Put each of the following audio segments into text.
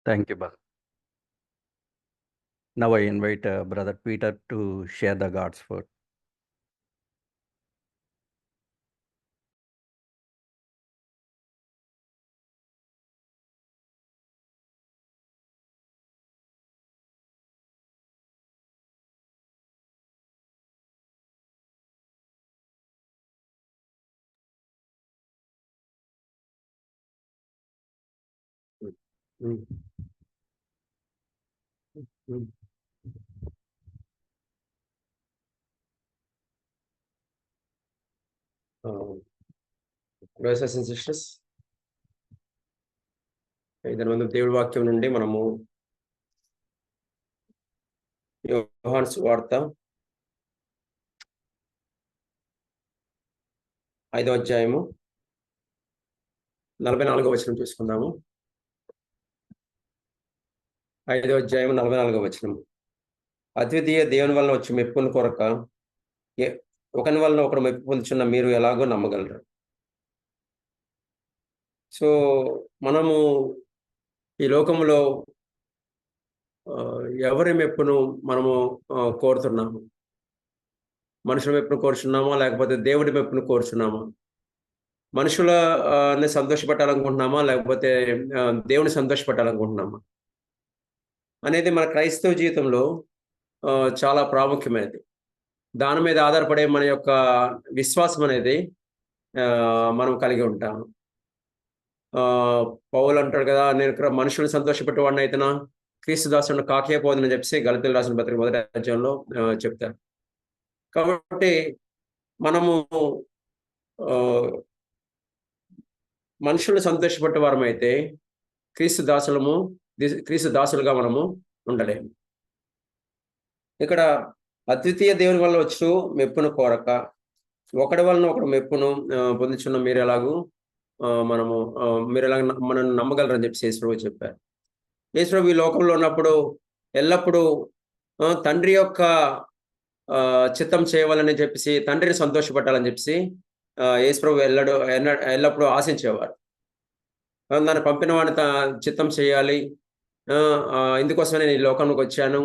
Thank you, brother. Now I invite Brother Peter to share the God's word. Brothers and sisters, దాని ముందు దేవుడి వాక్యం నుండి మనము యోహాను సువార్త 5వ అధ్యాయము 44వ వచనం చూసుకుందాము. 5వ అధ్యాయం 44వ వచనం. అద్వితీయ దేవుని వలన వచ్చి మెప్పుని కొరక ఒకని వలన ఒకడు మెప్పు పొందుచున్న మీరు ఎలాగో నమ్మగలరు. సో మనము ఈ లోకంలో ఎవరి మెప్పును మనము కోరుతున్నాము? మనుషుల మెప్పును కోరుచున్నామా, లేకపోతే దేవుడి మెప్పును కోరుచున్నామా? మనుషులని సంతోషపెట్టాలనుకుంటున్నామా, లేకపోతే దేవుని సంతోషపెట్టాలనుకుంటున్నామా అనేది మన క్రైస్తవ జీవితంలో చాలా ప్రాముఖ్యమైనది. దాని మీద ఆధారపడే మన యొక్క విశ్వాసం అనేది మనం కలిగి ఉంటాము. పౌలు అంటాడు కదా, నేను మనుషులను సంతోషపెట్టేవాడిని అయితేనా క్రీస్తు దాసుని కాకేయపోదని చెప్పేసి గలతీయులకు రాసిన పత్రిక 1వ అధ్యాయంలో చెప్తారు. కాబట్టి మనము మనుషులను సంతోషపెట్టే వారమైతే క్రీస్తు దాసులుగా మనము ఉండలేము. ఇక్కడ అద్వితీయ దేవుని వల్ల వచ్చు మెప్పును కోరక ఒకడి వలన ఒకడు మెప్పును పొందుచున్న మీరు ఎలాగూ మీరు ఎలాగ మనం నమ్మగలరని చెప్పి యేసుప్రభు చెప్పారు. యేసుప్రభు ఈ లోకంలో ఉన్నప్పుడు ఎల్లప్పుడూ తండ్రి యొక్క చిత్తం చేయవాలని చెప్పేసి, తండ్రిని సంతోషపెట్టాలని చెప్పేసి యేసుప్రభు ఎల్లప్పుడూ ఆశించేవారు. నన్ను పంపిన వాడిని చిత్తం చేయాలి, ఇందుకోసమే నేను ఈ లోకంలోకి వచ్చాను,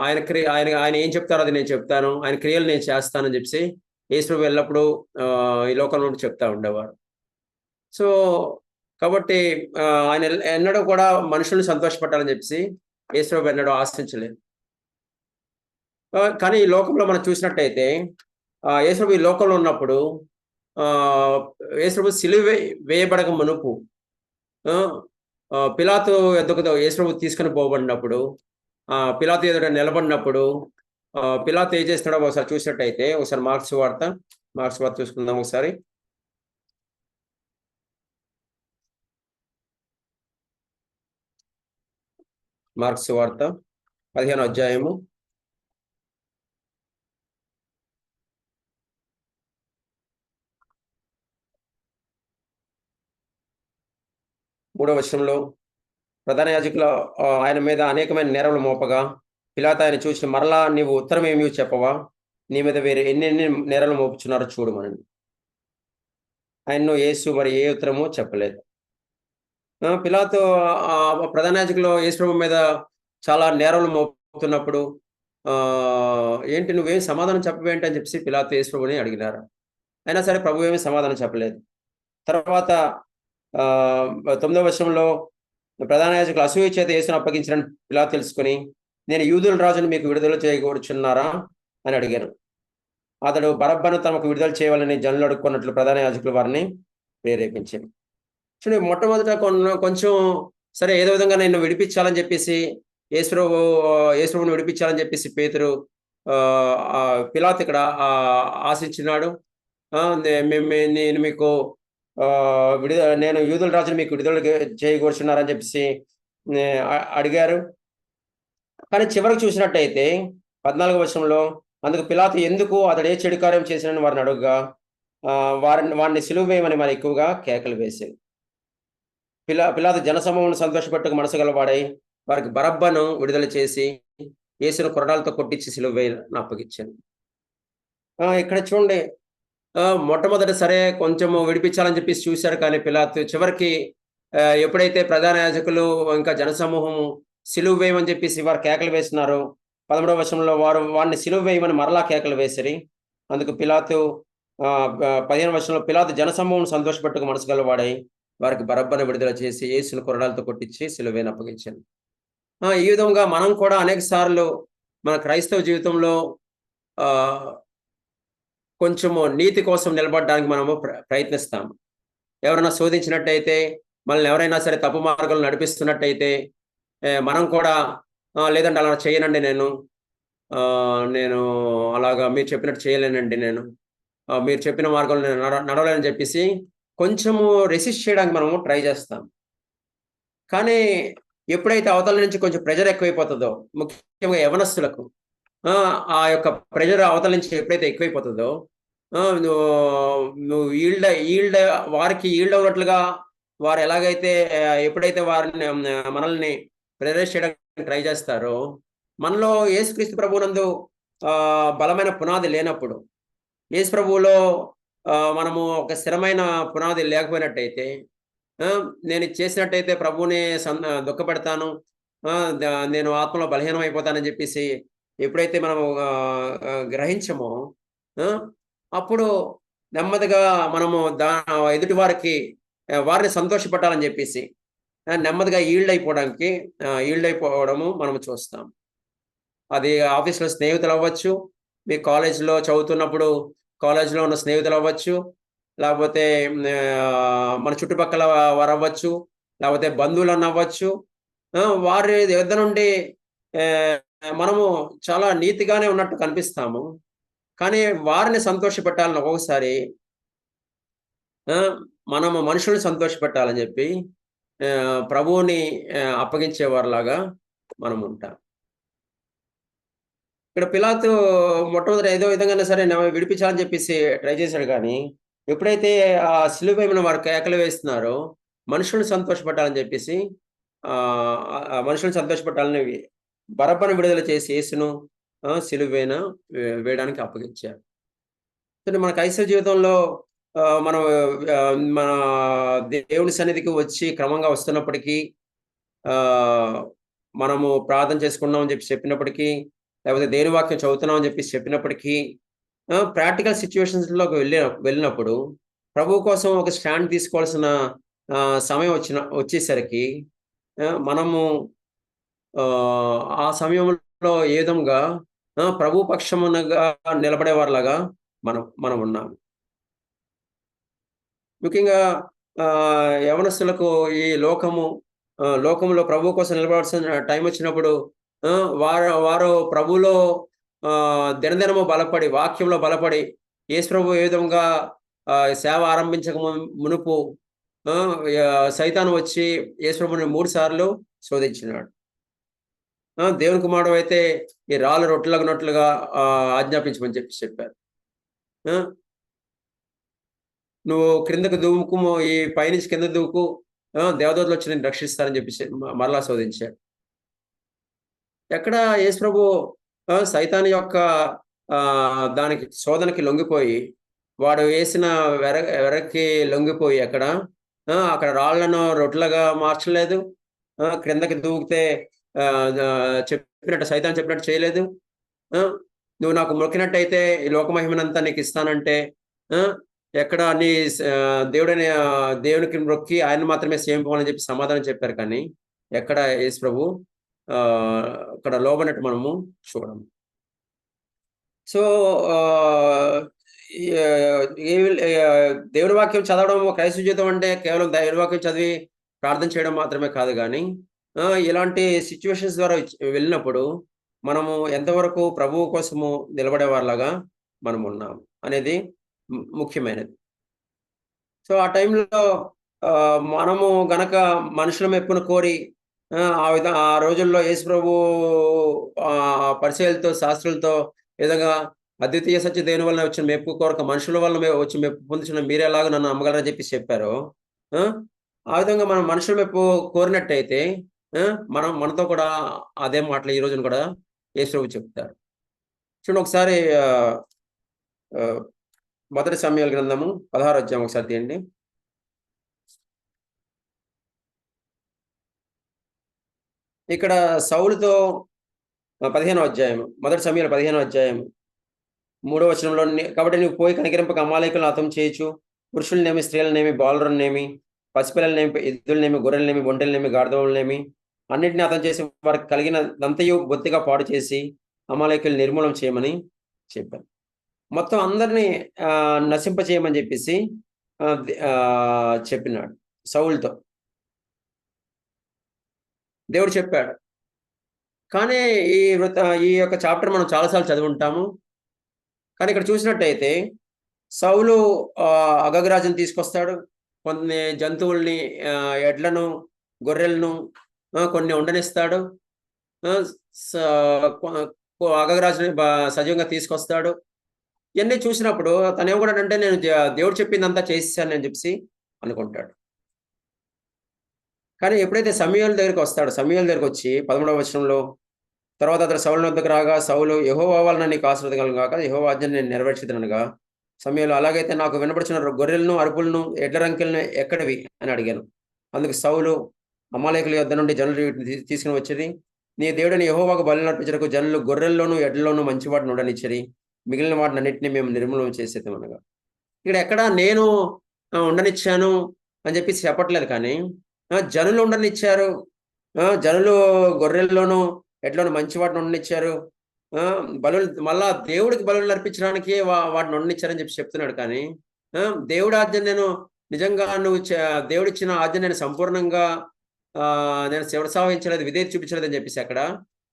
ఆయన ఏం చెప్తారో అది నేను చెప్తాను, ఆయన క్రియలు నేను చేస్తానని చెప్పేసి యేసుప్రభు ఎల్లప్పుడూ ఈ లోకంలో చెప్తా ఉండేవారు. సో కాబట్టి ఆయన ఎన్నడూ కూడా మనుషుల్ని సంతోషపెట్టాలని చెప్పేసి యేసుప్రభు ఎన్నడూ ఆశించలేదు. కానీ ఈ లోకంలో మనం చూసినట్టయితే యేసుప్రభు ఈ లోకంలో ఉన్నప్పుడు యేసుప్రభు సిలువ వేయబడక మునుపు పిలాతు ఎద్దుకు యేసుప్రభు తీసుకుని పోబడినప్పుడు, పిలాతు ఎదుట నిలబడినప్పుడు పిలాతు ఏం చేస్తున్నాడో ఒకసారి చూసినట్టయితే, ఒకసారి మార్క్స్ వార్త చూసుకుందాం. ఒకసారి మార్క్స్ వార్త 15వ అధ్యాయము 3వ వచనంలో, ప్రధాన యాజకులు ఆయన మీద అనేకమైన నేరములు మోపగా పిలాతు ఆయన చూసి, మరలా నీవు ఉత్తరం ఏమీ చెప్పవా? నీ మీద వేరే ఎన్ని నేరాలు మోపుచున్నారో చూడమనండి. ఆయన్ను యేసు మరి ఏ ఉత్తరము చెప్పలేదు. పిలాతు ప్రధాన యాజకులు యేసుప్రభు మీద చాలా నేరాలు మోపుతున్నప్పుడు ఏంటి నువ్వేం సమాధానం చెప్పవేంటి అని చెప్పేసి పిలాతు యేసుప్రభుని అడిగినారు. అయినా సరే ప్రభు ఏమీ సమాధానం చెప్పలేదు. తర్వాత 9వ వచనంలో, ప్రధాన యాజకులు అసూయ చేత యేసును అప్పగించిన పిలాతు తెలుసుకొని, నేను యూదుల రాజును మీకు విడుదల చేయకూర్చున్నారా అని అడిగారు. అతడు బరబ్బను తమకు విడుదల చేయాలని జనులు అడుక్కున్నట్లు ప్రధాన యాజకులు వారిని ప్రేరేపించారు. చూడండి, మొట్టమొదట కొంచెం సరే ఏదో విధంగా నేను విడిపించాలని చెప్పేసి యేసుప్రభుని విడిపించాలని చెప్పేసి పేతురు పిలాతు ఇక్కడ ఆశించినాడు. నేను మీకు నేను యూదుల రాజును మీకు విడుదల చేయకూర్చున్నారని చెప్పేసి అడిగారు. కానీ చివరికి చూసినట్టయితే 14వ వచనంలో, అందుకు పిలాతు ఎందుకు అతడు ఏ చెడు కార్యం చేసినని వారిని అడుగుగా వారిని సిలువ వేయమని మరి ఎక్కువగా కేకలు వేసింది. పిలాతు జనసమూహం సంతోషపెట్టుకు మనసు గలవాడై వారికి బరబ్బను విడుదల చేసి యేసును కొరడాలతో కొట్టించి సిలువ వేయని అప్పగించాను. ఇక్కడ చూడండి, మొట్టమొదటి సరే కొంచెము విడిపించాలని చెప్పేసి చూశారు. కానీ పిలాతు చివరికి ఎప్పుడైతే ప్రధాన యాజకులు ఇంకా జనసమూహము సిలువ వేయమని చెప్పేసి వారు కేకలు వేస్తున్నారు, 13వ వచనంలో వారిని సిలువ వేయమని మరలా కేకలు వేసిరి. అందుకు పిలాతు 15వ వచనంలో పిలాతు జనసమూహం సంతోషపెట్టుకు మనసు గలవాడై వారికి బరబ్బను విడుదల చేసి యేసును కొరడాలతో కొట్టించి సిలువేని అప్పగించాను. ఈ విధంగా మనం కూడా అనేక సార్లు మన క్రైస్తవ జీవితంలో కొంచెము నీతి కోసం నిలబడడానికి మనము ప్రయత్నిస్తాము. ఎవరైనా శోధించినట్టయితే, మనల్ని ఎవరైనా సరే తప్పు మార్గంలో నడిపిస్తున్నట్టయితే మనం కూడా లేదంటే అలా చేయనండి నేను అలాగా మీరు చెప్పినట్టు చేయలేనండి మీరు చెప్పిన మార్గంలో నేను నడవలేనని చెప్పేసి కొంచెము రెసిస్ట్ చేయడానికి మనము ట్రై చేస్తాం. కానీ ఎప్పుడైతే అవతల నుంచి కొంచెం ప్రెషర్ ఎక్కువైపోతుందో, ముఖ్యంగా యవనస్తులకు ఆ యొక్క ప్రెషర్ అవతల నుంచి ఎప్పుడైతే ఎక్కువైపోతుందో, నువ్వు ఈల్డ్ వారికి ఈల్డ్ అవ్వనట్లుగా వారు ఎలాగైతే ఎప్పుడైతే వారిని మనల్ని ప్రెషరైజ్ చేయడానికి ట్రై చేస్తారో, మనలో యేసుక్రీస్తు ప్రభువునందు బలమైన పునాది లేనప్పుడు, యేసు ప్రభువులో మనము ఒక స్థిరమైన పునాది లేకపోయినట్టయితే, నేను చేసినట్టయితే ప్రభువుని దుఃఖపెడతాను, నేను ఆత్మలో బలహీనం అయిపోతానని చెప్పేసి ఎప్పుడైతే మనము గ్రహించమో, అప్పుడు నెమ్మదిగా మనము ఎదుటి వారిని సంతోషపెట్టాలని చెప్పేసి నెమ్మదిగా ఈల్డ్ అయిపోవడము మనము చూస్తాం. అది ఆఫీస్లో స్నేహితులు అవ్వచ్చు, మీ కాలేజీలో చదువుతున్నప్పుడు కాలేజీలో ఉన్న స్నేహితులు అవ్వచ్చు, లేకపోతే మన చుట్టుపక్కల వారు అవ్వచ్చు, లేకపోతే బంధువులను అవ్వచ్చు. వారి దగ్గర నుండి మనము చాలా నీతిగానే ఉన్నట్టు కనిపిస్తాము. కానీ వారిని సంతోషపెట్టాలని ఒక్కొక్కసారి మనము మనుషుల్ని సంతోషపెట్టాలని చెప్పి ప్రభువుని అప్పగించేవారిలాగా మనం ఉంటాం. ఇక్కడ పిలాతు మొట్టమొదటి ఏదో విధంగానే సరే విడిపించాలని చెప్పేసి ట్రై చేశాడు. కానీ ఎప్పుడైతే ఆ సిలువ మీద వారు కేకలు వేస్తున్నారో, మనుషుల్ని సంతోషపెట్టాలని చెప్పేసి మనుషుల్ని సంతోషపెట్టాలని బరబ్బను విడుదల చేసి యేసును సిలువేన వేయడానికి అప్పగించారు. మన క్రైస్తవ జీవితంలో మనం మన దేవుని సన్నిధికి వచ్చి క్రమంగా వస్తున్నప్పటికీ, మనము ప్రార్థన చేసుకున్నామని చెప్పినప్పటికీ, లేకపోతే దేవుని వాక్యం చదువుతున్నామని చెప్పినప్పటికీ, ప్రాక్టికల్ సిచ్యువేషన్స్లోకి వెళ్ళినప్పుడు ప్రభువు కోసం ఒక స్టాండ్ తీసుకోవాల్సిన సమయం వచ్చేసరికి మనము ఆ సమయంలో ఏ విధంగా ప్రభు పక్షమునగా నిలబడేవారిలాగా మనం ఉన్నాము. ముఖ్యంగా యవనస్తులకు ఈ లోకంలో ప్రభు కోసం నిలబడాల్సిన టైం వచ్చినప్పుడు వారు ప్రభువులో దినదినము బలపడి, వాక్యంలో బలపడి, యేసు ప్రభు ఏ విధంగా సేవ ఆరంభించక మునుపు సైతాను వచ్చి యేసు ప్రభుని 3 సార్లు శోధించినాడు. దేవుని కుమారుడు అయితే ఈ రాళ్ళు రొట్టెలగునట్లుగా ఆజ్ఞాపించమని చెప్పారు. నువ్వు క్రిందకు దూకుము, ఈ పైనుంచి కింద దూకు, దేవదూతలు వచ్చి నేను రక్షిస్తారని చెప్పేసి మరలా శోధించాడు. ఎక్కడ యేసు ప్రభు సైతాను యొక్క దానికి శోధనకి లొంగిపోయి, వాడు వేసిన వెరకి లొంగిపోయి అక్కడ రాళ్లను రొట్టెలుగా మార్చలేదు, క్రిందకి దూకితే సైతాను చెప్పినట్టు చేయలేదు. నువ్వు నాకు మొక్కినట్టయితే ఈ లోకమహిమనంతా నీకు ఇస్తానంటే ఎక్కడ నీ దేవునికి మొక్కి ఆయన మాత్రమే సేవించాలని చెప్పి సమాధానం చెప్పారు. కానీ ఎక్కడ యేసు ప్రభు అక్కడ లోబడినట్టు మనము చూడము. సో దేవుని వాక్యం చదవడం క్రైస్తవ జీవితం అంటే కేవలం దేవుని వాక్యం చదివి ప్రార్థన చేయడం మాత్రమే కాదు. కానీ ఇలాంటి సిచ్యువేషన్స్ ద్వారా వెళ్ళినప్పుడు మనము ఎంతవరకు ప్రభువు కోసము నిలబడే వారిలాగా మనం ఉన్నాము అనేది ముఖ్యమైనది. సో ఆ టైంలో మనము గనక మనుషుల మెప్పును కోరి ఆ రోజుల్లో యేసు ప్రభు పరిచయాలతో, శాస్త్రులతో విధంగా అద్వితీయ సత్య దేవుని వల్ల వచ్చిన మెప్పు కోరక మనుషుల వల్ల వచ్చి మెప్పు పొందుతున్న మీరే ఎలాగో నన్ను నమ్మగలరని చెప్పారు. ఆ విధంగా మనం మనుషుల మెప్పు కోరినట్టయితే మనతో కూడా అదే మాటలు ఈ రోజున కూడా యేసు ప్రభు చెప్తారు. చూడండి ఒకసారి మొదటి సమూయేలు గ్రంథము 16వ అధ్యాయం ఒకసారి తీయండి. ఇక్కడ సౌలుతో 15వ అధ్యాయము, మొదటి సమూయేలు 15వ అధ్యాయము 3వ వచనంలో కాబట్టి నువ్వు పోయి కనికరింపక అమాలేకులను హతం చేయొచ్చు, పురుషులనేమి, స్త్రీలనేమి, బాలురనేమి, పసిపిల్లలనేమి, ఎద్దులనేమి, గొర్రెలనేమి, ఒంటెలనేమి, గాడిదలనేమి అన్నిటిని హతం చేసి వారికి కలిగినదంతయు బొత్తిగా పాడు చేసి అమాలేకులు నిర్మూలన చేయమని చెప్పారు. మొత్తం అందరినీ నశింప చేయమని చెప్పేసి చెప్పినాడు సౌలుతో. దేవుడు చెప్పాడు. కానీ ఈ యొక్క చాప్టర్ మనం చాలాసార్లు చదువుంటాము. కానీ ఇక్కడ చూసినట్టయితే సౌలు అగగరాజుని తీసుకొస్తాడు. కొన్ని జంతువుల్ని, ఎడ్లను, గొర్రెలను కొన్ని ఉండనిస్తాడు. అగగరాజుని సజీవంగా తీసుకొస్తాడు. ఇవన్నీ చూసినప్పుడు తనేమనుకుంటాడంటే నేను దేవుడు చెప్పిందంతా చేసేసాను అని చెప్పి అనుకుంటాడు. కానీ ఎప్పుడైతే సమూయేలు దగ్గరికి వస్తాడో, సమూయేలు దగ్గరికి వచ్చి 13వ వచనంలో తర్వాత అతడు సౌలు వద్దకు రాగా సౌలు యెహోవా వలన నీకు ఆశీర్వాదం గాక, యెహోవా ఆజ్ఞను నేను నెరవేర్చుదనగా సమూయేలు అలాగైతే నాకు వినపడుచున్న గొర్రెలను, అరుపులను, ఎడ్ల రంకెలను ఎక్కడివి అని అడిగాను. అందుకు సౌలు అమాలేకుల యొద్ద నుండి జనులు తీసుకుని వచ్చేది నీ దేవుడిని యెహోవాకు బలి నర్పించడానికి జనులు గొర్రెల్లోనూ ఎడ్లలోనూ మంచి వాటిని ఉండనిచ్చరి, మిగిలిన వాటిని అన్నింటినీ మేము నిర్మూలన చేసేద్దామనగా. ఇక్కడ ఎక్కడ నేను ఉండనిచ్చాను అని చెప్పి చెప్పట్లేదు, కానీ జనులు ఉండనిచ్చారు, జనులు గొర్రెల్లోనూ ఎడ్లను మంచి వాటిని ఉండనిచ్చారు, బలులు మళ్ళా దేవుడికి బలులు అర్పించడానికి వాటిని ఉండనిచ్చారని చెప్పి చెప్తున్నాడు. కానీ దేవుడి ఆజ్ఞ నేను నిజంగా దేవుడిచ్చిన ఆజ్ఞ నేను సంపూర్ణంగా నేను శివసావహించలేదు, విధేయత చూపించలేదు అని చెప్పేసి అక్కడ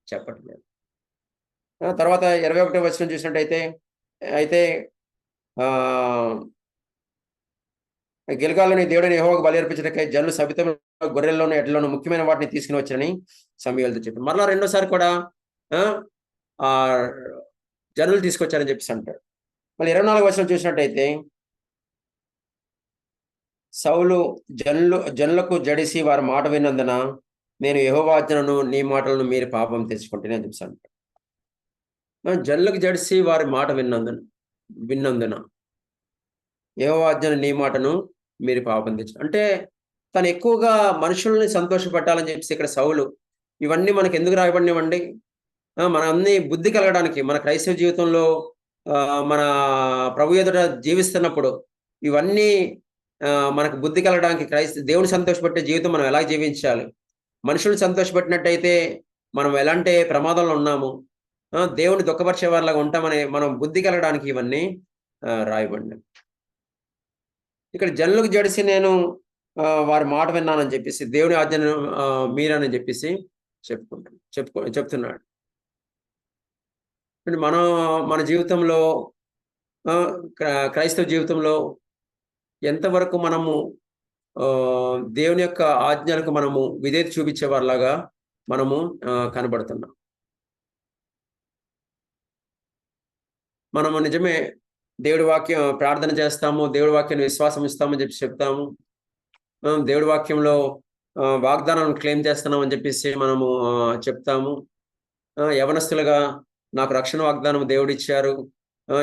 చెప్పట్లేదు. తర్వాత 21వ వచనం చూసినట్టయితే అయితే గిల్గాల్లోని దేవుడిని యెహోవాకు బలి అర్పించడానికై జనులు సభితంలో గొర్రెల్లోను, ఎడ్లలోను ముఖ్యమైన వాటిని తీసుకుని వచ్చారని సమూయేలుతో చెప్పి మరలా రెండోసారి కూడా జనులు తీసుకొచ్చారని చెప్పేసి అంటాడు. మళ్ళీ 24వ వచనం చూసినట్టయితే సౌలు జనులకు జడిసి వారి మాట విన్నందున నేను యెహోవా ఆజ్ఞను నీ మాటలను మీరు పాపం తెచ్చుకుంటేనే అని చెప్పేసి అంటాడు. జనులకు జడిసి వారి మాట విన్నందున యెహోవా ఆజ్ఞను నీ మాటను మీరు పాపం తెచ్చు అంటే తను ఎక్కువగా మనుషుల్ని సంతోషపెట్టాలని చెప్పేసి ఇక్కడ సౌలు ఇవన్నీ మనకు ఎందుకు రాయబడినవండి? మన అన్ని బుద్ధి కలగడానికి, మన క్రైస్తవ జీవితంలో మన ప్రభు ఎదుట జీవిస్తున్నప్పుడు ఇవన్నీ మనకు బుద్ధి కలగడానికి, దేవుని సంతోషపెట్టే జీవితం మనం ఎలా జీవించాలి, మనుషుల్ని సంతోషపెట్టినట్టయితే మనం ఎలాంటి ప్రమాదంలో ఉన్నాము, దేవుని దుఃఖపరిచే వారిలాగా ఉంటామని మనం బుద్ధి కలగడానికి ఇవన్నీ రాయబడినాయి. ఇక్కడ జనులకు జడిసి నేను వారి మాట విన్నానని చెప్పేసి దేవుని ఆజ్ఞను మీరని చెప్పేసి చెప్తున్నాడు. మన జీవితంలో, క్రైస్తవ జీవితంలో ఎంతవరకు మనము దేవుని యొక్క ఆజ్ఞలకు మనము విధేయత చూపించే వారిలాగా మనము కనబడుతున్నాం. మనము నిజమే దేవుడి వాక్యం ప్రార్థన చేస్తాము, దేవుడి వాక్యాన్ని విశ్వాసం ఇస్తామని చెప్పి చెప్తాము, దేవుడి వాక్యంలో వాగ్దానాలను క్లెయిమ్ చేస్తున్నామని చెప్పేసి మనము చెప్తాము. యవనస్తులుగా నాకు రక్షణ వాగ్దానం దేవుడిచ్చారు,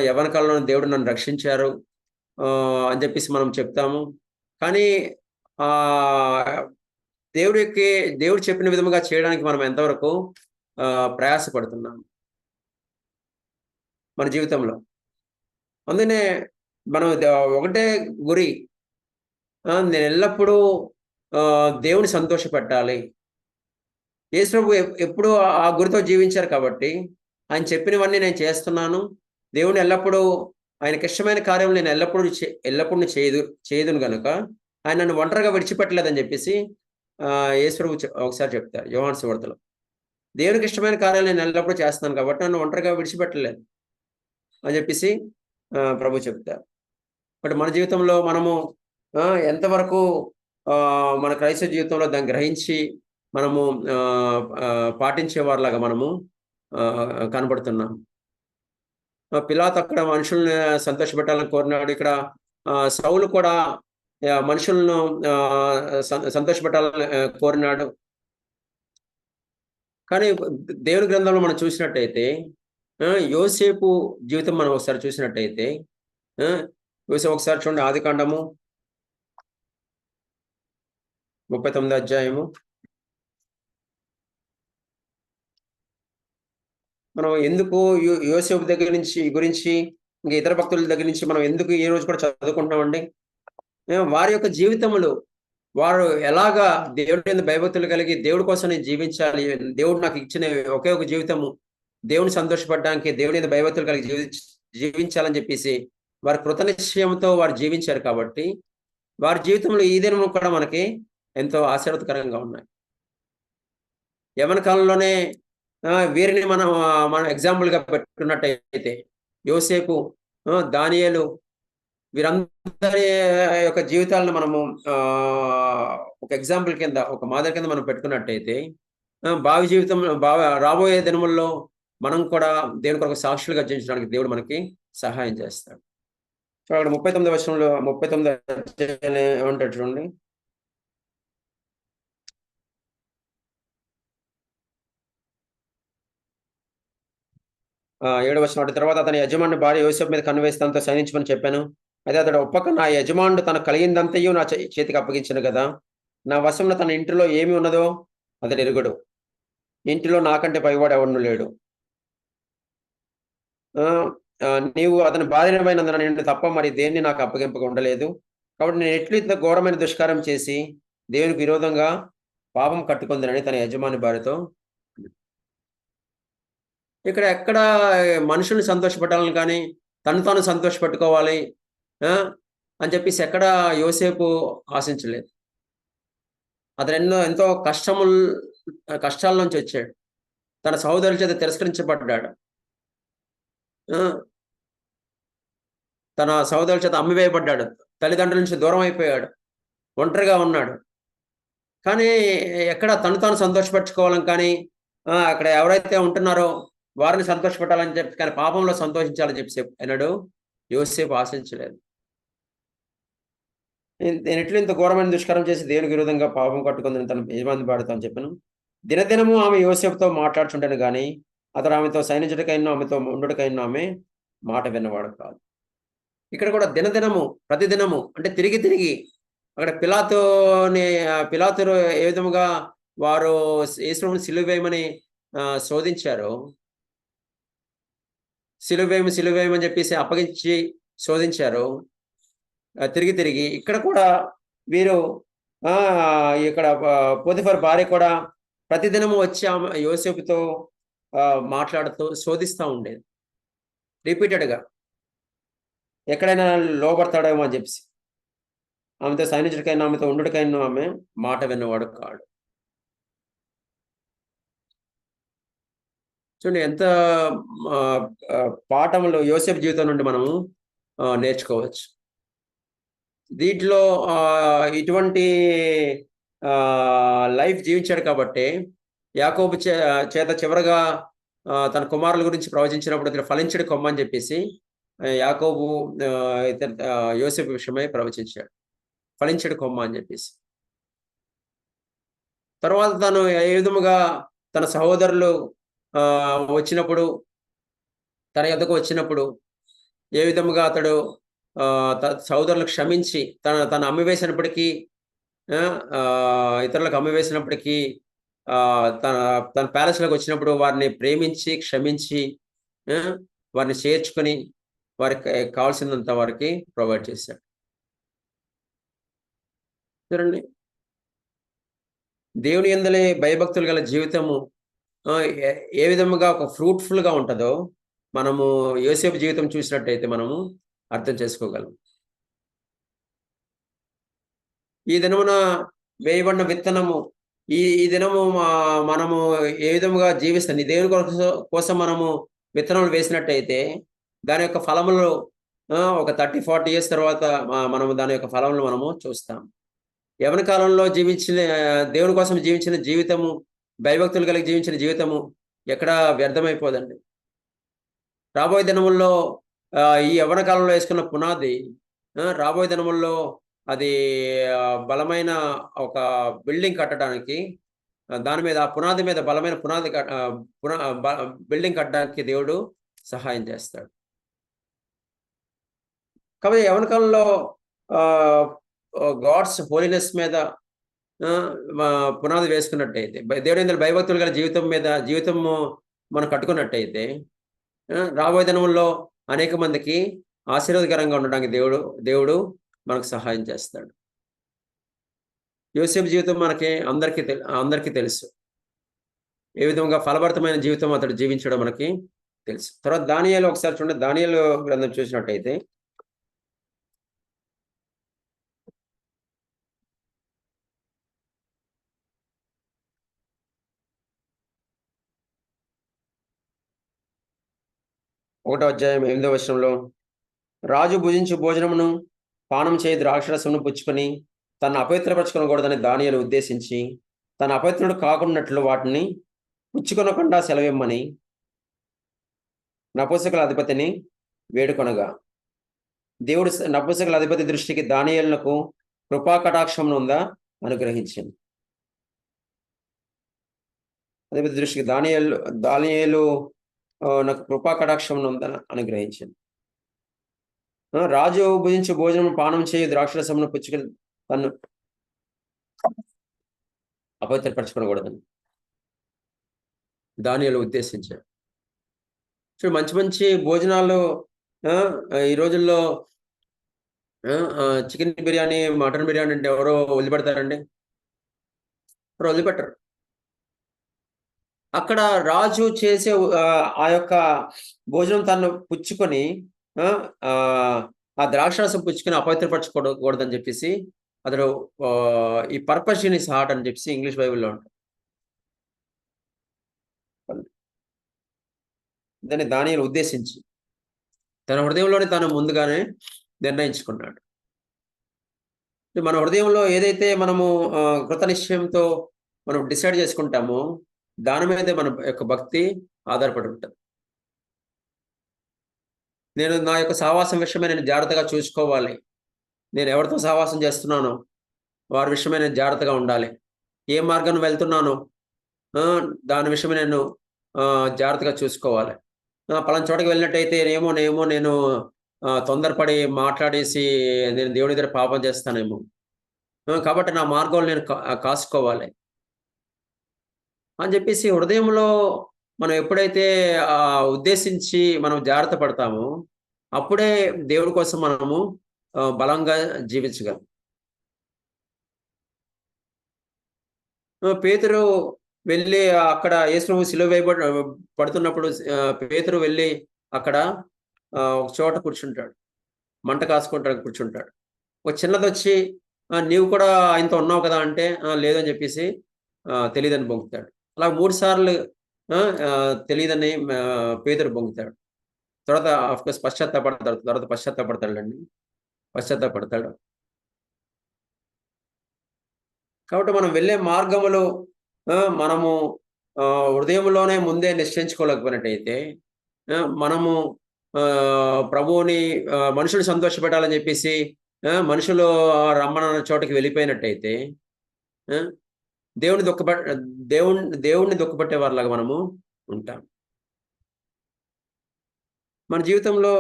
యవన కాలంలో దేవుడు నన్ను రక్షించారు అని చెప్పేసి మనం చెప్తాము. కానీ దేవుడు చెప్పిన విధముగా చేయడానికి మనం ఎంతవరకు ప్రయాసపడుతున్నాము మన జీవితంలో? అందుకనే మనం ఒకటే గురి, నేను ఎల్లప్పుడూ దేవుని సంతోషపెట్టాలి. యేసు ప్రభు ఎప్పుడూ ఆ గురితో జీవించారు కాబట్టి ఆయన చెప్పినవన్నీ నేను చేస్తున్నాను, దేవుని ఎల్లప్పుడూ ఆయనకి ఇష్టమైన కార్యం నేను ఎల్లప్పుడూ చేయదును కనుక ఆయన నన్ను ఒంటరిగా విడిచిపెట్టలేదని చెప్పేసి యేసు ప్రభు ఒకసారి చెప్తారు యోహాను సువార్తలో. దేవునికి ఇష్టమైన కార్యాలు నేను ఎల్లప్పుడూ చేస్తున్నాను కాబట్టి నన్ను ఒంటరిగా విడిచిపెట్టలేదు అని చెప్పేసి ప్రభు చెప్తారు. బట్ మన జీవితంలో మనము ఎంతవరకు మన క్రైస్తవ జీవితంలో దాన్ని గ్రహించి మనము పాటించే వారిలాగా మనము కనబడుతున్నాం. పిలాతు అక్కడ మనుషుల్ని సంతోషపెట్టాలని కోరినాడు. ఇక్కడ సౌలు కూడా మనుషులను సంతోషపెట్టాలని కోరినాడు. కానీ దేవుని గ్రంథంలో మనం చూసినట్టయితే యోసేపు జీవితం మనం ఒకసారి చూసినట్టయితే యోసేపు ఒకసారి చూడండి, ఆదికాండము 39వ అధ్యాయము మనం ఎందుకు యోసేపు దగ్గర నుంచి గురించి ఇంకా ఇతర భక్తుల దగ్గర నుంచి మనం ఎందుకు ఈ రోజు కూడా చదువుకుంటున్నామండి? వారి యొక్క జీవితములు వారు ఎలాగా దేవుడి మీద భయభక్తులు కలిగి దేవుడి కోసం నేను జీవించాలి. దేవుడు నాకు ఇచ్చిన ఒకే ఒక జీవితము. దేవుని సంతోషపడడానికి దేవుడి మీద భయభక్తులు కలిగి జీవించాలని చెప్పేసి వారి కృతనిశ్చయంతో వారు జీవించారు కాబట్టి, వారి జీవితంలో ఈ దినం కూడా మనకి ఎంతో ఆశీర్వాదకరంగా ఉన్నాయి. యవ్వన కాలంలోనే వీరిని మనం ఎగ్జాంపుల్‌గా పెట్టుకున్నట్టయితే యోసేపు, దానియేలు వీరందరి యొక్క జీవితాలను మనము ఒక ఎగ్జాంపుల్ కింద, ఒక మాదిరి కింద మనం పెట్టుకున్నట్టయితే భావి జీవితం రాబోయే దినముల్లో మనం కూడా దేవుని కొరకు సాక్షులుగా జీవించడానికి దేవుడు మనకి సహాయం చేస్తాడు. సో అక్కడ 39వ వచనంలో 39 అధ్యాయంలో ఏమంటాడు చూడండి. ఏడవ వచనం. అటు తర్వాత అతని యజమాని భార్య యోసేపు మీద కన్ను వేసి తనతో సైనించమని చెప్పాను. అయితే అతడు ఒప్పక, నా యజమానుడు తన కలిగిందంతయు నా చేతికి అప్పగించను కదా, నా వశంలో తన ఇంటిలో ఏమి ఉన్నదో అతడు ఎరుగడు. ఇంటిలో నాకంటే పైవాడు ఎవడు లేడు. నీవు అతని భార్యమైనందున నిన్ను తప్ప మరి దేన్ని నాకు అప్పగింపక ఉండలేదు. కాబట్టి నేను ఎట్లు ఇంత ఘోరమైన దుష్కారం చేసి దేవునికి విరోధంగా పాపం కట్టుకుందనని తన యజమాని భార్యతో. ఇక్కడ ఎక్కడ మనుషుల్ని సంతోషపెట్టాలని కానీ తను తాను సంతోషపెట్టుకోవాలి అని చెప్పేసి ఎక్కడ యోసేపు ఆశించలేదు. అతను ఎంతో కష్టాల నుంచి వచ్చాడు. తన సహోదరుల చేత తిరస్కరించబడ్డాడు. తన సహోదరుల చేత అమ్మివేయబడ్డాడు. తల్లిదండ్రుల నుంచి దూరం అయిపోయాడు. ఒంటరిగా ఉన్నాడు. కానీ ఎక్కడ తను తాను సంతోషపరచుకోవాలని కానీ అక్కడ ఎవరైతే ఉంటున్నారో వారిని సంతోషపెట్టాలని చెప్పి, కానీ పాపంలో సంతోషించాలని చెప్పి అన్నాడు యోసేపు ఆశించలేదు. నేను ఎట్లు ఇంత ఘోరమైన దుష్కరం చేసి దేవునికి విరోధంగా పాపం కట్టుకుందని తన యజమాని భార్యతో అని చెప్పాను. దినదినము ఆమె యోసేపుతో మాట్లాడుచుంటాను కానీ అతడు ఆమెతో సైనించుడికైనా ఆమెతో ఉండుడికైనా ఆమె మాట విన్నవాడు కాదు. ఇక్కడ కూడా దినదినము, ప్రతిదినము అంటే తిరిగి అక్కడ పిలాతు ఏ విధముగా వారు యేసుని సిలువ వేయమని శోధించారో, సిలువ వేయమని చెప్పేసి అప్పగించి శోధించారు. తిరిగి ఇక్కడ కూడా వీరు ఇక్కడ పోతిఫర్ భార్య కూడా ప్రతిదినము వచ్చి ఆమె యోసేపుతో మాట్లాడుతూ శోధిస్తూ ఉండేది రిపీటెడ్గా. ఎక్కడైనా లోబడతాడేమో అని చెప్పేసి. ఆమెతో సైనికుడికైనా ఆమెతో ఉండుడికైనా ఆమె మాట విన్నవాడు కాడు. చూడండి ఎంత పాఠములు యోసేపు జీవితం నుండి మనము నేర్చుకోవచ్చు. దీంట్లో ఇటువంటి లైఫ్ జీవించాడు కాబట్టి యాకోబు చేత చివరగా తన కుమారుల గురించి ప్రవచించినప్పుడు ఇతను ఫలించడు కొమ్మ అని చెప్పేసి యాకోబు యోసేపు విషయమై ప్రవచించాడు. ఫలించడు కొమ్మ అని చెప్పేసి. తర్వాత తను ఏ విధముగా తన సహోదరులు వచ్చినప్పుడు, తన యొద్దకు వచ్చినప్పుడు ఏ విధముగా అతడు సహోదరులకు క్షమించి తను అమ్మివేసినప్పటికీ, ఇతరులకు అమ్మివేసినప్పటికీ తన ప్యాలెస్లోకి వచ్చినప్పుడు వారిని ప్రేమించి క్షమించి వారిని చేర్చుకొని వారికి కావాల్సినంత వారికి ప్రొవైడ్ చేశాడు. చూడండి, దేవుని యందలి భయభక్తులు గల జీవితము ఏ విధముగా ఒక ఫ్రూట్ఫుల్గా ఉంటుందో మనము యోసేపు జీవితం చూసినట్టయితే మనము అర్థం చేసుకోగలం. ఈ దినమున వేయబడిన విత్తనము ఈ దినము మనము ఏ విధముగా జీవిస్తాం, ఈ దేవుని కోసం మనము విత్తనాలు వేసినట్టయితే దాని యొక్క ఫలములు ఒక 30-40 years తర్వాత మనము దాని యొక్క ఫలములు మనము చూస్తాం. యవ్వన కాలంలో దేవుని కోసం జీవించిన జీవితము, భయభక్తులు కలిగి జీవించిన జీవితము ఎక్కడా వ్యర్థమైపోదండి. రాబోయే దినముల్లో ఈ యవ్వన కాలంలో వేసుకున్న పునాది రాబోయే దినముల్లో అది బలమైన ఒక బిల్డింగ్ కట్టడానికి, దాని మీద ఆ పునాది మీద బలమైన బిల్డింగ్ కట్టడానికి దేవుడు సహాయం చేస్తాడు. కాబట్టి యవ్వన కాలంలో గాడ్స్ హోలీనెస్ మీద పునాది వేసుకున్నట్టయితే, దేవుడి యందు భయభక్తులు గల జీవితము మనం కట్టుకున్నట్టయితే రాబోయే దినంలో అనేక మందికి ఆశీర్వాదకరంగా ఉండడానికి దేవుడు మనకు సహాయం చేస్తాడు. యోసేపు జీవితం మనకి అందరికీ తెలుసు. ఏ విధంగా ఫలభరితమైన జీవితం అతడు జీవించడం మనకి తెలుసు. తర్వాత దానియేలు ఒకసారి చూడండి. దానియేలు గ్రంథం చూసినట్టయితే ఒకటో అధ్యాయం 8వ వచనంలో, రాజు భుజించు భోజనమును పానం చేయి ద్రాక్షరసమును పుచ్చుకొని తను అపవిత్రపరచుకొనకూడదని దానియేలు ఉద్దేశించి తన అపవిత్రుడు కాకున్నట్లు వాటిని పుచ్చుకొనకుండా సెలవిమ్మని నపుంసకుల అధిపతిని వేడుకొనగా, దేవుడు నపుంసకుల అధిపతి దృష్టికి దానియేలునకు కృపా కటాక్షమునుందా అనుగ్రహించింది. అధిపతి దృష్టికి దానియేలు నాకు కృపా కటాక్షమునుందా అనుగ్రహించింది. రాజు భుజించు భోజనం పానం చేయి ద్రాక్షరసమును పుచ్చుకొని తను అపవిత్రపరచుకోకూడదని దానియేలు ఉద్దేశించాడు. చూడు, మంచి మంచి భోజనాలు ఈ రోజుల్లో చికెన్ బిర్యానీ, మటన్ బిర్యానీ అంటే ఎవరో వదిలిపెడతారండి? ఎవరో వదిలిపెట్టరు. అక్కడ రాజు చేసే ఆ యొక్క భోజనం తను పుచ్చుకొని ఆ ద్రాక్షరసం పుచ్చుకొని అపవిత్రపరచుకోకూడదని చెప్పేసి అతడు ఈ పర్పస్ ఇన్ హిస్ హార్ట్ అని చెప్పేసి ఇంగ్లీష్ బైబిల్లో ఉంటుంది. దాన్ని దానియేలు ఉద్దేశించి తన హృదయంలోనే తాను ముందుగానే నిర్ణయించుకున్నాడు. మన హృదయంలో ఏదైతే మనము కృత నిశ్చయంతో మనం డిసైడ్ చేసుకుంటామో దాని మీదే మన యొక్క భక్తి ఆధారపడి ఉంటుంది. నేను నా యొక్క సహవాసం విషయమే నేను జాగ్రత్తగా చూసుకోవాలి. నేను ఎవరితో సహవాసం చేస్తున్నానో వారి విషయమే నేను జాగ్రత్తగా ఉండాలి. ఏ మార్గం వెళ్తున్నానో దాని విషయమే నేను జాగ్రత్తగా చూసుకోవాలి. పలానా చోటకి వెళ్ళినట్టయితే నేమో నేను తొందరపడి మాట్లాడేసి నేను దేవుని దగ్గర పాపం చేస్తానేమో. కాబట్టి నా మార్గంలో నేను కాసుకోవాలి అని చెప్పేసి హృదయంలో మనం ఎప్పుడైతే ఉద్దేశించి మనం జాగ్రత్త పడతామో అప్పుడే దేవుడి కోసం మనము బలంగా జీవించగలం. పేతురు వెళ్ళి అక్కడ యేసు సిలువ పడుతున్నప్పుడు పేతురు వెళ్ళి అక్కడ ఒక చోట కూర్చుంటాడు. మంట కాసుకుంటాడు, కూర్చుంటాడు. ఒక చిన్నది వచ్చి నీవు కూడా ఆయనతో ఉన్నావు కదా అంటే లేదని చెప్పేసి తెలియదని బొంకుతాడు. అలా 3 సార్లు తెలియదని పేతురు బొంకుతాడు. తర్వాత ఆఫ్కోర్స్ పశ్చాత్తాపడతాడండి. పశ్చాత్తాపడతాడు. కాబట్టి మనం వెళ్ళే మార్గములో మనము హృదయంలోనే ముందే నిశ్చయించుకోలేకపోయినట్టయితే మనము ప్రభువుని మనుషులు సంతోషపెట్టాలని చెప్పేసి మనుషులు రమ్మన్న చోటకి వెళ్ళిపోయినట్టయితే దేవుణ్ణి దుఃఖపెట్టే వారిలాగా మనము ఉంటాం. మన జీవితంలో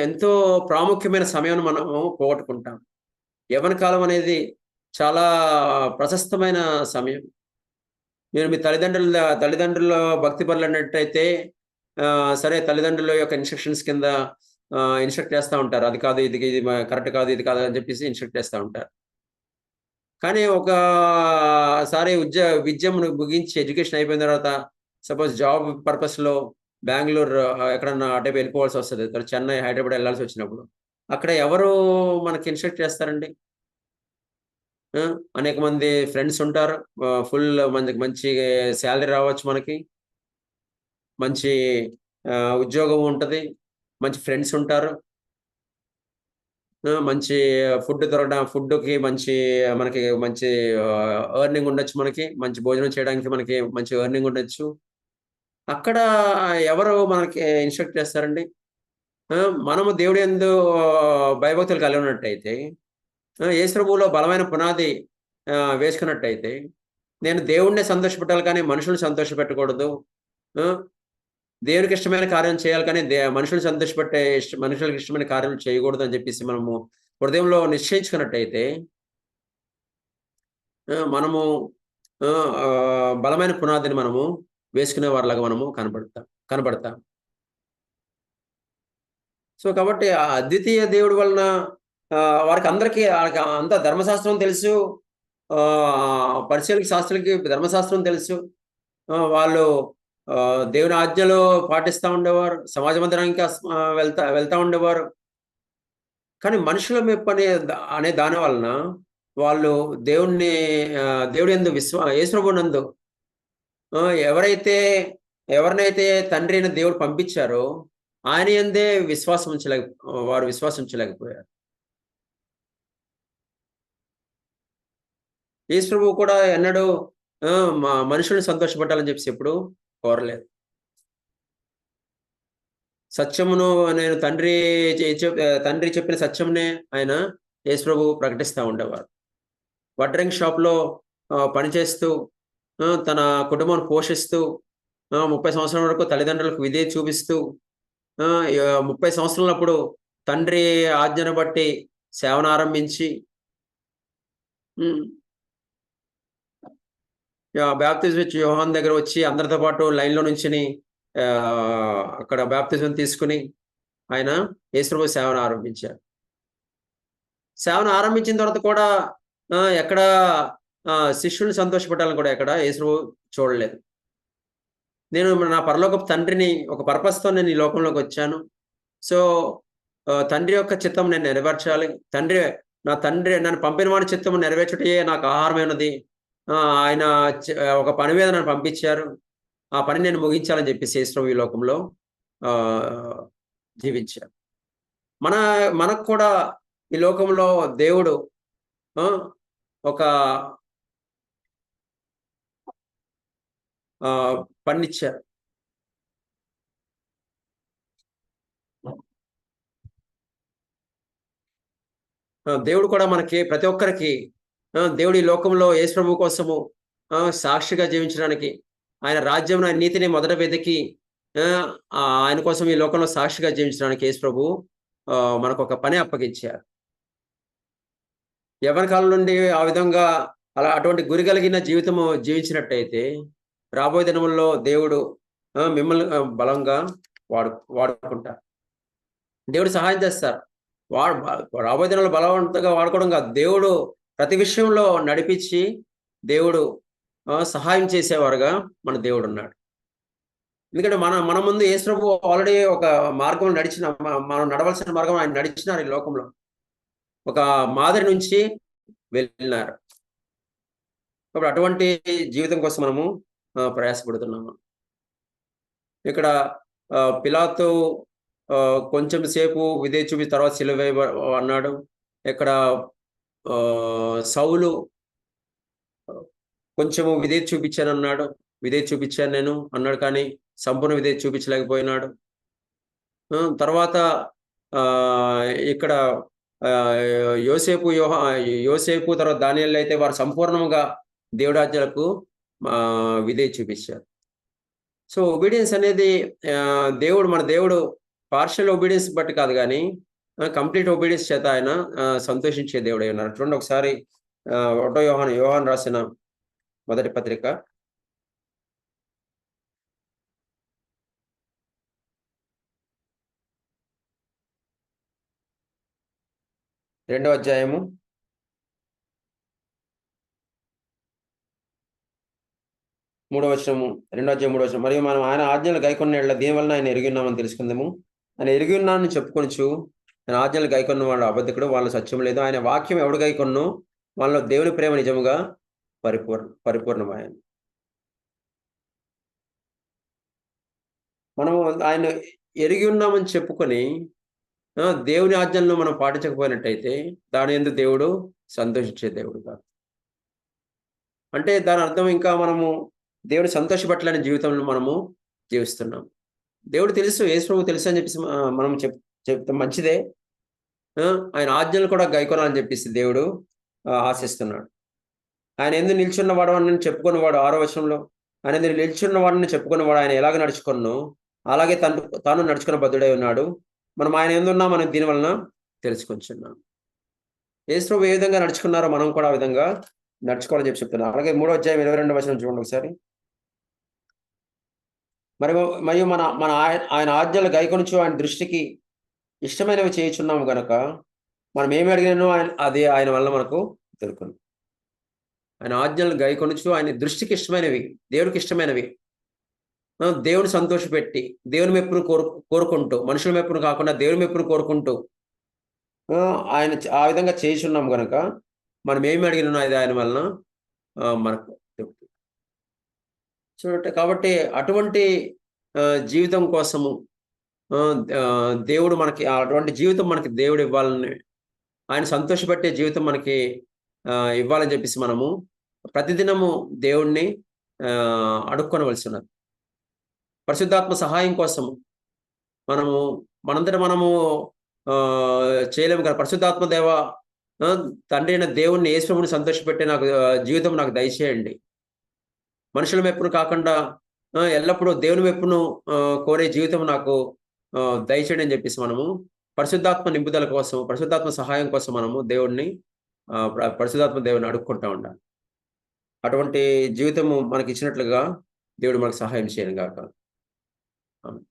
ఎంతో ప్రాముఖ్యమైన సమయాన్ని మనము పోగొట్టుకుంటాం. యవ్వన కాలం అనేది చాలా ప్రశస్తమైన సమయం. మీరు మీ తల్లిదండ్రుల భక్తి పరులన్నట్టయితే సరే తల్లిదండ్రుల యొక్క ఇన్స్ట్రక్షన్స్ కింద ఇన్స్ట్రక్ట్ చేస్తూ ఉంటారు. అది కాదు, ఇది కరెక్ట్ కాదు, ఇది కాదు అని చెప్పేసి ఇన్స్ట్రక్ట్ చేస్తూ ఉంటారు. కానీ ఒకసారి విద్యను ముగించి ఎడ్యుకేషన్ అయిపోయిన తర్వాత సపోజ్ జాబ్ పర్పస్లో బెంగళూరు ఎక్కడన్నా అటైపు వెళ్ళిపోవాల్సి వస్తుంది. చెన్నై, హైదరాబాద్ వెళ్ళాల్సి వచ్చినప్పుడు అక్కడ ఎవరు మనకి ఇన్స్ట్రక్ట్ చేస్తారండి? అనేక మంది ఫ్రెండ్స్ ఉంటారు. ఫుల్ మంచి శాలరీ రావచ్చు, మనకి మంచి ఉద్యోగం ఉంటుంది, మంచి ఫ్రెండ్స్ ఉంటారు, మంచి ఫుడ్కి మనకి మంచి ఎర్నింగ్ ఉండొచ్చు, మనకి మంచి భోజనం చేయడానికి మనకి మంచి ఎర్నింగ్ ఉండొచ్చు. అక్కడ ఎవరు మనకి ఇన్స్ట్రక్ట్ చేస్తారండి? మనము దేవుడి యందు భయభక్తులు కలిగి ఉన్నట్టయితే, యేసు ప్రభువులో బలమైన పునాది వేసుకున్నట్టయితే, నేను దేవుడినే సంతోషపెట్టాలి కానీ మనుషుల్ని సంతోషపెట్టకూడదు. దేవునికి ఇష్టమైన కార్యం చేయాలి కానీ మనుషులకు ఇష్టమైన కార్యం చేయకూడదు అని చెప్పేసి మనము హృదయంలో నిశ్చయించుకున్నట్టయితే మనము బలమైన పునాదిని మనము వేసుకునే వారిలాగా మనము కనబడతాం. సో, కాబట్టి ఆ అద్వితీయ దేవుడి వలన వారికి అందరికీ అంతా ధర్మశాస్త్రం తెలుసు. పరిసయ్యులకి, శాస్త్రులకి ధర్మశాస్త్రం తెలుసు. వాళ్ళు దేవుని ఆజ్ఞలు పాటిస్తా ఉండేవారు. సమాజ మందిరానికి వెళ్తా ఉండేవారు. కానీ మనుషుల మెప్పనే అనే దాని వలన వాళ్ళు దేవుడిని దేవుడి యందు యేసుప్రభునందు ఎవరైతే ఎవరినైతే తండ్రి అయిన దేవుడు పంపించారో ఆయన యందే వారు విశ్వాసం ఉంచలేకపోయారు. యేసు ప్రభువు కూడా ఎన్నడూ మనుషుల్ని సంతోషపెట్టాలని చెప్పేసి ఎప్పుడు కోరలేదు. సత్యమును నేను తండ్రి చెప్పిన సత్యమునే ఆయన యేసు ప్రభువు ప్రకటిస్తా ఉండేవారు. వడ్రంగి షాప్‌లో పనిచేస్తూ తన కుటుంబాన్ని పోషిస్తూ 30 సంవత్సరాల వరకు తల్లిదండ్రులకు విధేయత చూపిస్తూ 30 సంవత్సరాలప్పుడు తండ్రి ఆజ్ఞను బట్టి సేవను ఆరంభించి బాప్తిజం ఇచ్చి యోహాను దగ్గర వచ్చి అందరితో పాటు లైన్‌లో నుంచొని అక్కడ బాప్తిజం తీసుకొని ఆయన యేసుప్రభు సేవను ఆరంభించారు. సేవను ఆరంభించిన తర్వాత కూడా ఎక్కడ శిష్యుల్ని సంతోషపెట్టాలని కూడా ఎక్కడ యేసుప్రభు చూడలేదు. నేను నా పరలోకపు తండ్రిని ఒక పర్పస్‌తో నేను ఈ లోకంలోకి వచ్చాను. సో, తండ్రి యొక్క చిత్తం నేను నెరవేర్చాలి. నా తండ్రి నన్ను పంపిన వాడి చిత్తము నెరవేర్చుటయే నాకు ఆహారమైనది. ఆయన ఒక పని మీద నన్ను పంపించారు. ఆ పని నేను ముగించాలని చెప్పేసి యేసుప్రభు ఈ లోకంలో జీవించారు. మనకు కూడా ఈ లోకంలో దేవుడు ఒక పనినిచ్చారు. దేవుడు కూడా మనకి ప్రతి ఒక్కరికి దేవుడు ఈ లోకంలో యేసు ప్రభువు కోసము సాక్షిగా జీవించడానికి ఆయన రాజ్యం ఆయన నీతిని మొదట వెతికి ఆయన కోసం ఈ లోకంలో సాక్షిగా జీవించడానికి యేసు ప్రభువు మనకు ఒక పని అప్పగించారు. యవ్వన కాలం నుండి ఆ విధంగా అటువంటి గురి కలిగిన జీవితము జీవించినట్టయితే రాబోయే దినముల్లో దేవుడు మిమ్మల్ని బలంగా వాడుకుంటారు. దేవుడు సహాయం చేస్తారు. రాబోయే దినాల్లో బలవంతంగా వాడుకోవడం కాదు. దేవుడు ప్రతి విషయంలో నడిపించి దేవుడు సహాయం చేసేవారుగా మన దేవుడు ఉన్నాడు. ఎందుకంటే మన ముందు యేసు ప్రభువు ఆల్రెడీ ఒక మార్గం మనం నడవలసిన మార్గం ఆయన నడిచినారు ఈ లోకంలో. ఒక మాదిరి నుంచి వెళ్ళినారు. కాబట్టి అటువంటి జీవితం కోసం మనము ప్రయాసపడుతున్నాము. ఇక్కడ పిలాతు కొంచెం సేపు విధేయత చూపి తర్వాత సిలువ అన్నాడు. ఇక్కడ సౌలు కొంచెము విధేయత చూపించానన్నాడు. విధేయత చూపించాను నేను అన్నాడు, కానీ సంపూర్ణ విధేయత చూపించలేకపోయినాడు. తర్వాత ఇక్కడ యోసేపు తర్వాత దానియేలు అయితే వారు సంపూర్ణంగా దేవుడాజ్ఞలకు విధేయత చూపించారు. సో ఒబీడియన్స్ అనేది మన దేవుడు పార్షియల్ ఒబీడియన్స్ బట్టి కాదు, కానీ కంప్లీట్ ఒబీడియన్స్ చేత ఆయన సంతోషించే దేవుడై ఉన్నారు. చూడండి ఒకసారి 1 యోహాను రాసిన మొదటి పత్రిక 2వ అధ్యాయము 3వ వచనము. 2వ అధ్యాయం 3వ వచనం. మరియు మనం ఆయన ఆజ్ఞలు గైకొన్న యెడల దీని వలన ఆయన ఎరిగి ఉన్నామని తెలుసుకుందాము. ఆయన ఎరిగి ఉన్నానని చెప్పుకొనుచు ఆయన ఆజ్ఞలు గైకొన్న వాడు అబద్ధికుడు, వాళ్ళ సత్యం లేదు. ఆయన వాక్యం ఎవడు గైకొన్నో వాళ్ళలో దేవుని ప్రేమ నిజముగా పరిపూర్ణమాయను. మనము ఆయన ఎరిగి ఉన్నామని చెప్పుకొని దేవుని ఆజ్ఞలను మనం పాటించకపోయినట్టయితే దాని యందు దేవుడు సంతోషించే దేవుడు కాదు. అంటే దాని అర్థం ఇంకా మనము దేవుని సంతోషపెట్టలేని జీవితంలో మనము జీవిస్తున్నాం. దేవుడు తెలుసు, యేసు ప్రభువు తెలుసు అని చెప్పేసి మనం చెప్తాం, మంచిదే. ఆయన ఆజ్ఞలు కూడా గైకొనాలని చెప్పేసి దేవుడు ఆశిస్తున్నాడు. ఆయన ఎందుకు నిల్చున్న వాడు అని చెప్పుకున్నవాడు 6వ వచనంలో ఆయన ఎందుకు నిల్చున్న వాడిని చెప్పుకున్నవాడు ఆయన ఎలాగ నడుచుకున్నో అలాగే తాను నడుచుకున్న బద్ధుడై ఉన్నాడు. మనం ఆయన ఎందున్నా మనం దీని వలన తెలుసుకొచ్చున్నాం. యేసు ప్రభువు ఏ విధంగా నడుచుకున్నారో మనం కూడా ఆ విధంగా నడుచుకోవాలని చెప్తున్నారు. అలాగే 3వ అధ్యాయం 22వ వచనం చూడండి ఒకసారి. మరియు మన మన ఆయన ఆజ్ఞలు గైకొనుచు ఆయన దృష్టికి ఇష్టమైనవి చేయుచున్నాము గనక మనం ఏమి అడిగినను ఆయన వల్ల మనకు దొరుకును. ఆయన ఆజ్ఞలను గైకొనుచు ఆయన దృష్టికి ఇష్టమైనవి, దేవుడికి ఇష్టమైనవి, దేవుని సంతోషపెట్టి, దేవుని మెప్పును కోరుకుంటూ, మనుషుల మెప్పును కాకుండా దేవుని మెప్పును కోరుకుంటూ ఆయన ఆ విధంగా చేయుచున్నాం గనక మనం ఏమి అడిగినను అది ఆయన వలన మనకు దొరుకుతుంది. చూడండి, కాబట్టి అటువంటి జీవితం కోసము దేవుడు మనకి అటువంటి జీవితం మనకి దేవుడు ఇవ్వాలని, ఆయన సంతోషపెట్టే జీవితం మనకి ఇవ్వాలని చెప్పేసి మనము ప్రతిదినము దేవుణ్ణి అడుక్కొనవలసి ఉన్నది. పరిశుద్ధాత్మ సహాయం కోసము మనంతట మనము చేయలేము కదా. పరిశుద్ధాత్మ దేవ, తండ్రి అయిన దేవుణ్ణి, యేసుప్రభుని సంతోషపెట్టే నాకు జీవితం నాకు దయచేయండి. మనుషుల మెప్పును కాకుండా ఎల్లప్పుడూ దేవుని మెప్పును కోరే జీవితం నాకు దయచేయండి అని చెప్పేసి మనము పరిశుద్ధాత్మ నింపుదల కోసం, పరిశుద్ధాత్మ సహాయం కోసం మనము దేవుణ్ణి పరిశుద్ధాత్మ దేవుని అడుక్కుంటా ఉండాలి. అటువంటి జీవితము మనకి ఇచ్చినట్లుగా దేవుడు మనకు సహాయం చేయను గాక. ఆమేన్.